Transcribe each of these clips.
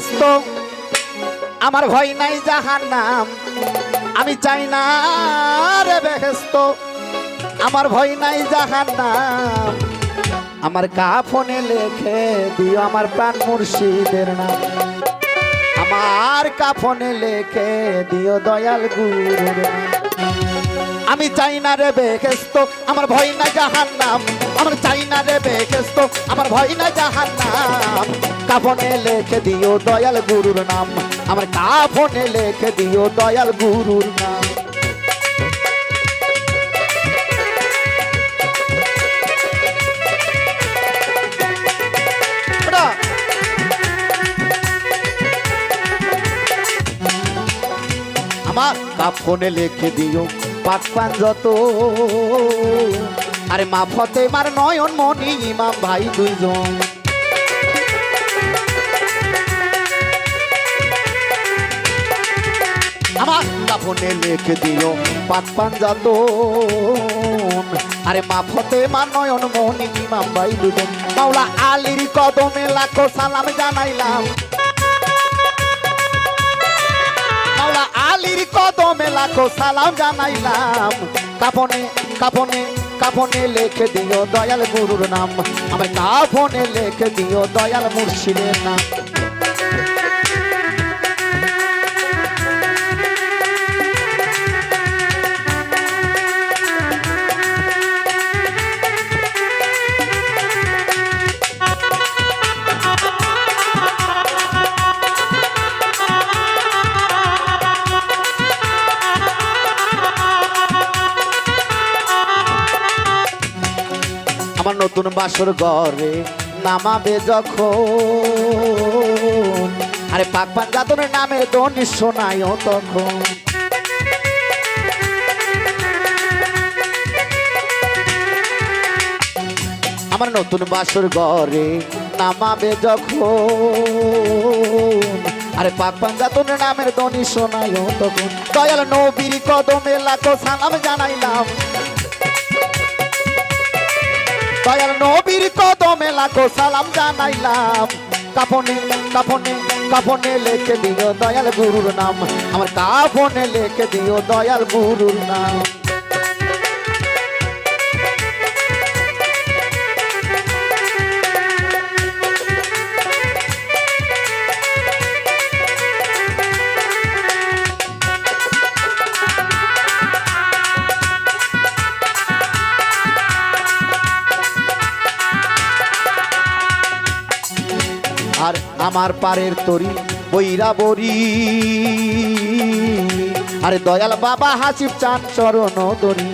বেহেশত আমার ভয় নাই জাহান্নাম আমি চাই না রে বেহেশত আমার ভয় নাই জাহান্নাম আমার কাফনে লিখে দিও আমার প্রাণ মুর্শিদের নাম আমার কাফনে লিখে দিও দয়াল গুরুর নাম আমি চাই না রে বেহেশত আমার ভয় না জাহান্নাম আমার চাই না রে বেহেশত আমার ভয় না জাহান্নাম কাফনে লিখে দিও দয়াল গুরুর নাম আমার কাফনে লিখে দিও দয়াল গুরুর নাম আমার কাফনে লিখে দিও পাক পান যত আরে মা ফতেমার নয়ন মনি ইমাম ভাই দুইজন আমার কাফনে লিখে দিও পাক পান যত আরে মা ফতেমার নয়ন মনি ইমাম ভাই দুইজন মাওলা আলীর কদমে লাখো সালাম জানাইলাম মাওলা আলীর কদমে লাখো সালাম জানাইলাম কাফনে কাফনে কাফনে লিখে দিও দয়াল গুরুর নাম আমার কাফনে লিখে দিও দয়াল মুর্শিদের নাম আমার নতুন বাসর ঘরে নামাবে যখন আরে পাক পান জাতনের নামে ধ্বনি শোনায় তখন আমার নতুন বাসর ঘরে নামাবে যখন আরে পাক পান জাতনের নামের ধ্বনি শোনায় তখন দয়াল নবীর কদমে লাখো সালাম জানাইলাম দয়াল নবীর কদমে লাখো সালাম জানাইলাম কাফনে কাফনে কাফনে লিখে দিও দয়াল গুরুর নাম আমার কাফনে লিখে দিও দয়াল গুরুর নাম আর আমার পারের তরি বইরা বরি আরে দয়াল বাবা হাসিব চান চরণ দরি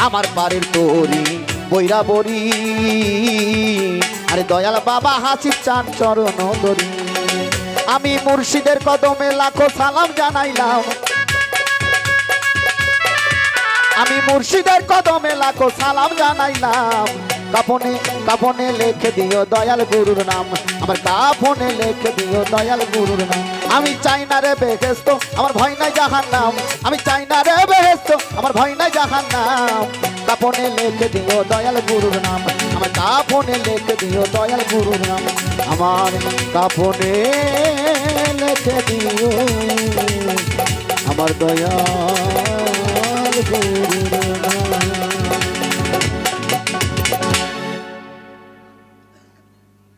আমার পারের তরি বইরা বরি আরে দয়াল বাবা হাসিব চান চরণ দরি আমি মুর্শিদের কদমে লাখো সালাম জানাইলাম আমি মুর্শিদের কদমে লাখো সালাম জানাইলাম কাফনে কাফনে লিখে দিও দয়াল গুরুর নাম আমার কাফনে লিখে দিও দয়াল গুরুর নাম আমি চাই না রে বেহেশত আমার ভয় নাই জাহান্নাম আমি চাই না রে বেহেশত আমার ভয় নাই জাহান্নাম কাফনে লিখে দিও দয়াল গুরুর নাম আমার কাফনে লিখে দিও দয়াল গুরুর নাম আমার কাফনে লিখে দিও আমার দয়াল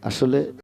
আসলে